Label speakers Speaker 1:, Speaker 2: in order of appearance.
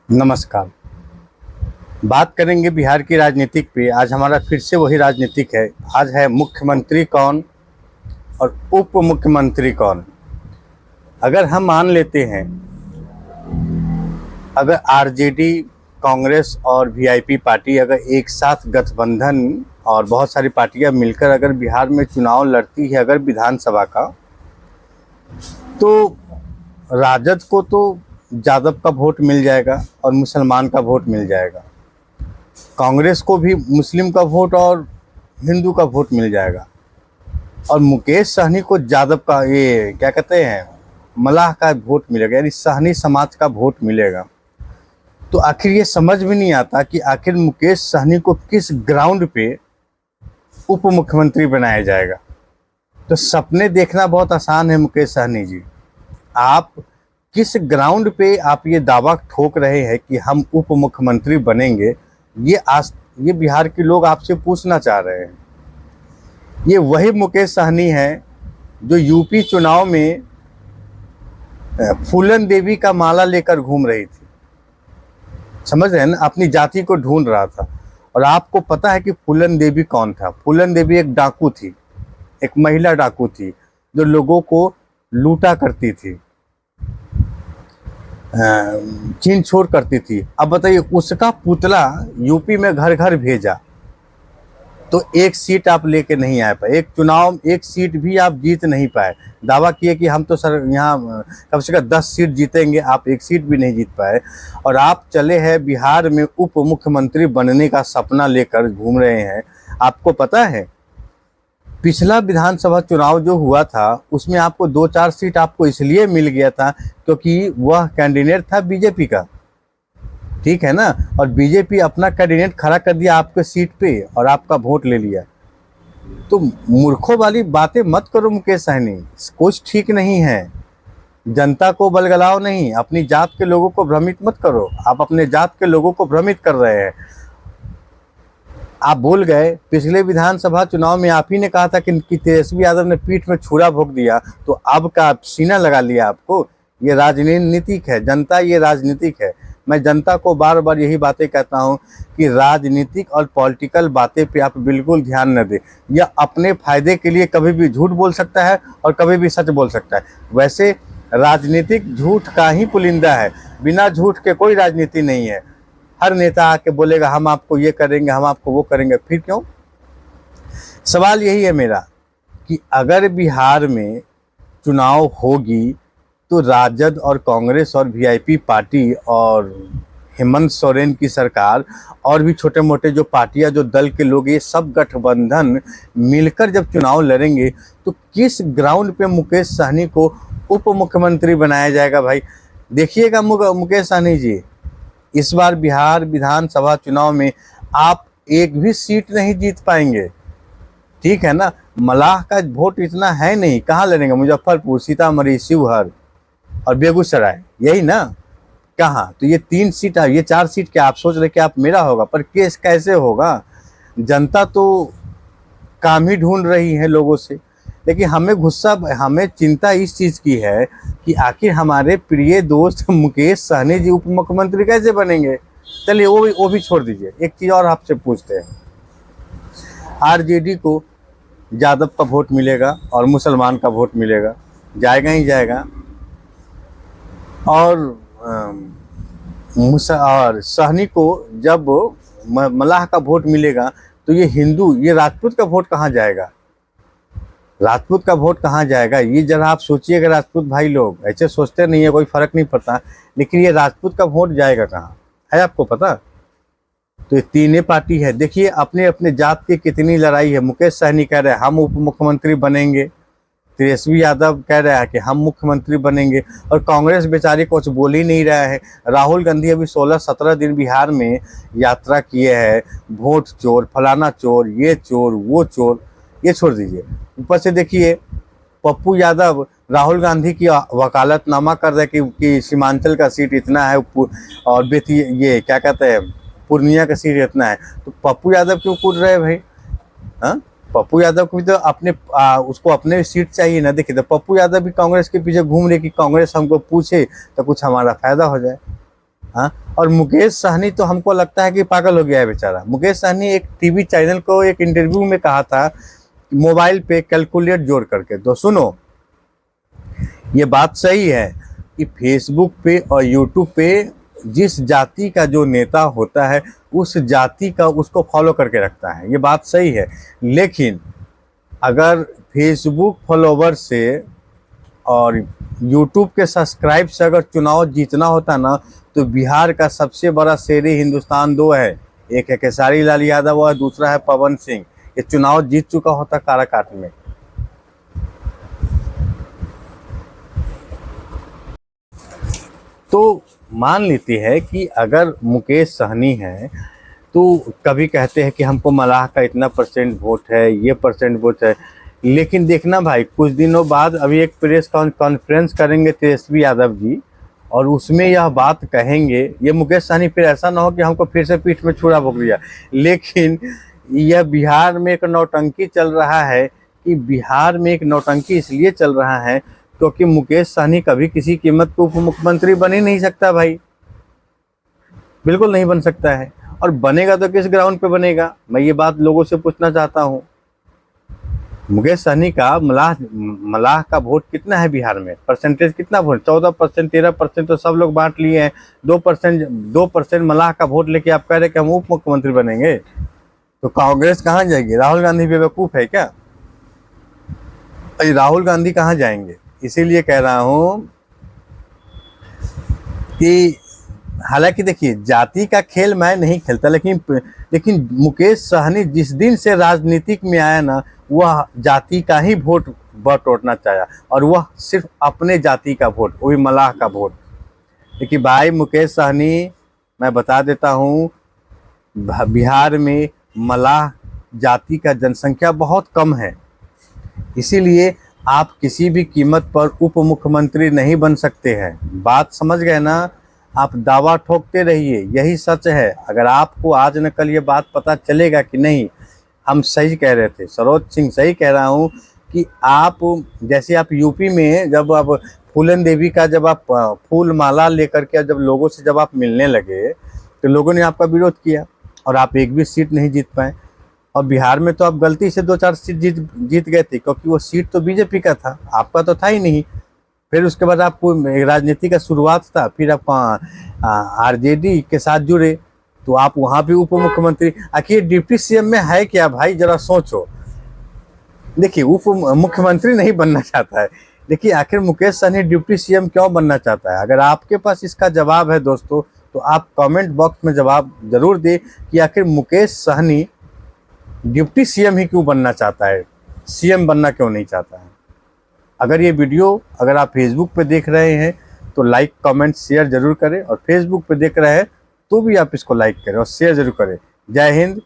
Speaker 1: नमस्कार। बात करेंगे बिहार की राजनीतिक पे। आज हमारा फिर से वही राजनीतिक है। आज है मुख्यमंत्री कौन और उप मुख्यमंत्री कौन। अगर हम मान लेते हैं, अगर आरजेडी, कांग्रेस और वीआईपी पार्टी अगर एक साथ गठबंधन और बहुत सारी पार्टियां मिलकर अगर बिहार में चुनाव लड़ती है अगर विधानसभा का, तो राजद को तो यादव का वोट मिल जाएगा और मुसलमान का वोट मिल जाएगा। कांग्रेस को भी मुस्लिम का वोट और हिंदू का वोट मिल जाएगा। और मुकेश सहनी को यादव का, ये क्या कहते हैं, मलाह का वोट मिलेगा, यानी सहनी समाज का वोट मिलेगा। तो आखिर ये समझ में नहीं आता कि आखिर मुकेश सहनी को किस ग्राउंड पे उप मुख्यमंत्री बनाया जाएगा। तो सपने देखना बहुत आसान है मुकेश सहनी जी। आप किस ग्राउंड पे आप ये दावा ठोक रहे हैं कि हम उप मुख्यमंत्री बनेंगे, ये बिहार के लोग आपसे पूछना चाह रहे हैं। ये वही मुकेश सहनी है जो यूपी चुनाव में फूलन देवी का माला लेकर घूम रही थी। समझ रहे हैं ना, अपनी जाति को ढूंढ रहा था। और आपको पता है कि फूलन देवी कौन था? फूलन देवी एक डाकू थी, एक महिला डाकू थी जो लोगों को लूटा करती थी, छीन छोड़ करती थी। अब बताइए, उसका पुतला यूपी में घर घर भेजा तो एक सीट आप लेके नहीं आ पाए, एक चुनाव एक सीट भी आप जीत नहीं पाए। दावा किए कि हम तो सर यहाँ कम से कम 10 सीट जीतेंगे, आप एक सीट भी नहीं जीत पाए। और आप चले हैं बिहार में उप मुख्यमंत्री बनने का सपना लेकर घूम रहे हैं। आपको पता है पिछला विधानसभा चुनाव जो हुआ था उसमें आपको 2-4 सीट आपको इसलिए मिल गया था क्योंकि वह कैंडिडेट था बीजेपी का, ठीक है ना। और बीजेपी अपना कैंडिडेट खड़ा कर दिया आपके सीट पे और आपका वोट ले लिया। तो मूर्खों वाली बातें मत करो मुकेश सहनी, कुछ ठीक नहीं है। जनता को बलगलाओ नहीं, अपनी जात के लोगों को भ्रमित मत करो। आप अपने जात के लोगों को भ्रमित कर रहे हैं। आप भूल गए पिछले विधानसभा चुनाव में आप ही ने कहा था कि तेजस्वी यादव ने पीठ में छुरा भोंक दिया, तो अब का सीना लगा लिया आपको। ये राजनीतिक है जनता, ये राजनीतिक है। मैं जनता को बार बार यही बातें कहता हूं कि राजनीतिक और पॉलिटिकल बातें पे आप बिल्कुल ध्यान न दें। यह अपने फायदे के लिए कभी भी झूठ बोल सकता है और कभी भी सच बोल सकता है। वैसे राजनीतिक झूठ का ही पुलिंदा है, बिना झूठ के कोई राजनीति नहीं है। हर नेता आके बोलेगा हम आपको ये करेंगे, हम आपको वो करेंगे, फिर क्यों? सवाल यही है मेरा कि अगर बिहार में चुनाव होगी तो राजद और कांग्रेस और वीआईपी पार्टी और हेमंत सोरेन की सरकार और भी छोटे मोटे जो पार्टियां, जो दल के लोग, ये सब गठबंधन मिलकर जब चुनाव लड़ेंगे तो किस ग्राउंड पे मुकेश सहनी को उप मुख्यमंत्री बनाया जाएगा? भाई देखिएगा मुकेश सहनी जी, इस बार बिहार विधानसभा चुनाव में आप एक भी सीट नहीं जीत पाएंगे, ठीक है ना। मलाह का वोट इतना है नहीं, कहाँ लड़ेंगे? मुजफ्फरपुर, सीतामढ़ी, शिवहर और बेगूसराय, यही ना। कहाँ? तो ये 3 सीट, ये 4 सीट क्या आप सोच रहे कि आप मेरा होगा? पर केस कैसे होगा? जनता तो काम ही ढूंढ रही है लोगों से। लेकिन हमें चिंता इस चीज़ की है कि आखिर हमारे प्रिय दोस्त मुकेश सहनी जी उप मुख्यमंत्री कैसे बनेंगे। चलिए वो भी छोड़ दीजिए। एक चीज़ और आपसे पूछते हैं, आरजेडी को यादव का वोट मिलेगा और मुसलमान का वोट मिलेगा, जाएगा ही जाएगा। और सहनी को जब मलाह का वोट मिलेगा तो ये हिंदू, ये राजपूत का वोट कहाँ जाएगा? राजपूत का वोट कहाँ जाएगा? ये जरा आप सोचिएगा। राजपूत भाई लोग ऐसे सोचते नहीं है, कोई फर्क नहीं पड़ता, लेकिन ये राजपूत का वोट जाएगा कहाँ है आपको पता? तो ये तीनों पार्टी है। देखिए अपने अपने जात की कितनी लड़ाई है। मुकेश सहनी कह रहे हैं हम उप मुख्यमंत्री बनेंगे, तेजस्वी यादव कह रहा है कि हम मुख्यमंत्री बनेंगे, और कांग्रेस बेचारे कुछ बोल ही नहीं रहा है। राहुल गांधी अभी 16-17 दिन बिहार में यात्रा किए हैं, वोट चोर, फलाना चोर, ये चोर, वो चोर। ये छोड़ दीजिए, ऊपर से देखिए पप्पू यादव राहुल गांधी की वकालतनामा कर रहे कि सीमांचल का सीट इतना है और ये क्या कहते हैं पूर्णिया का सीट इतना है। तो पप्पू यादव क्यों कूद रहे हैं भाई? हाँ, पप्पू यादव को भी तो अपने उसको अपने सीट चाहिए ना। देखिए तो पप्पू यादव भी कांग्रेस के पीछे घूम रहे कि कांग्रेस हमको पूछे तो कुछ हमारा फायदा हो जाए। हाँ। और मुकेश सहनी तो हमको लगता है कि पागल हो गया है बेचारा। मुकेश सहनी एक टीवी चैनल को एक इंटरव्यू में कहा था मोबाइल पे कैलकुलेट जोड़ करके। तो सुनो, ये बात सही है कि फेसबुक पे और यूट्यूब पे जिस जाति का जो नेता होता है उस जाति का उसको फॉलो करके रखता है, ये बात सही है। लेकिन अगर फेसबुक फॉलोवर से और यूट्यूब के सब्सक्राइब से अगर चुनाव जीतना होता ना, तो बिहार का सबसे बड़ा शेर हिंदुस्तान दो है, एक है खेसारी लाल यादव और दूसरा है पवन सिंह। ये चुनाव जीत चुका होता काराकाट में। तो मान लेती है कि अगर मुकेश सहनी है तो कभी कहते हैं कि हमको मलाह का इतना परसेंट वोट है, ये परसेंट वोट है, लेकिन देखना भाई कुछ दिनों बाद अभी एक प्रेस कॉन्फ्रेंस करेंगे तेजस्वी यादव जी, और उसमें यह बात कहेंगे, ये मुकेश सहनी फिर ऐसा ना हो कि हमको फिर से पीठ में छुरा भोग दिया। लेकिन यह बिहार में एक नौटंकी चल रहा है कि बिहार में एक नौटंकी इसलिए चल रहा है क्योंकि मुकेश सहनी कभी किसी कीमत पे उप मुख्यमंत्री बन ही नहीं सकता भाई, बिल्कुल नहीं बन सकता है। और बनेगा तो किस ग्राउंड पे बनेगा, मैं ये बात लोगों से पूछना चाहता हूँ। मुकेश सहनी का मलाह का वोट कितना है बिहार में, परसेंटेज कितना वोट, 14%, 13% तो सब लोग बांट लिए हैं। 2% मलाह का वोट लेके आप कह रहे कि हम उप मुख्यमंत्री बनेंगे, तो कांग्रेस कहाँ जाएगी? राहुल गांधी बेवकूफ़ है क्या? राहुल गांधी कहाँ जाएंगे? इसीलिए कह रहा हूँ कि हालांकि देखिए जाति का खेल मैं नहीं खेलता, लेकिन मुकेश सहनी जिस दिन से राजनीतिक में आया ना, वह जाति का ही वोट बटोरना चाहा, और वह सिर्फ अपने जाति का वोट, वही मलाह का वोट। देखिए भाई मुकेश सहनी, मैं बता देता हूँ, बिहार में मलाह जाति का जनसंख्या बहुत कम है, इसीलिए आप किसी भी कीमत पर उप मुख्यमंत्री नहीं बन सकते हैं। बात समझ गए ना? आप दावा ठोकते रहिए, यही सच है। अगर आपको आज न कल ये बात पता चलेगा कि नहीं हम सही कह रहे थे, सरोज सिंह सही कह रहा हूँ, कि आप जैसे आप यूपी में जब आप फूलन देवी का जब आप फूल माला लेकर के जब लोगों से जब आप मिलने लगे तो लोगों ने आपका विरोध किया और आप एक भी सीट नहीं जीत पाए। और बिहार में तो आप गलती से 2-4 सीट जीत गए थे, क्योंकि वो सीट तो बीजेपी का था, आपका तो था ही नहीं। फिर उसके बाद आपको राजनीति का शुरुआत था, फिर आप आरजेडी के साथ जुड़े, तो आप वहाँ भी उप मुख्यमंत्री। आखिर डिप्टी सीएम में है क्या भाई, जरा सोचो। देखिए उप मुख्यमंत्री नहीं बनना चाहता है, देखिए आखिर मुकेश सहनी डिप्टी सीएम क्यों बनना चाहता है? अगर आपके पास इसका जवाब है दोस्तों, तो आप कमेंट बॉक्स में जवाब जरूर दें कि आखिर मुकेश सहनी डिप्टी सीएम ही क्यों बनना चाहता है, सीएम बनना क्यों नहीं चाहता है। अगर ये वीडियो अगर आप फेसबुक पे देख रहे हैं तो लाइक कमेंट शेयर जरूर करें, और फेसबुक पे देख रहे हैं तो भी आप इसको लाइक करें और शेयर जरूर करें। जय हिंद,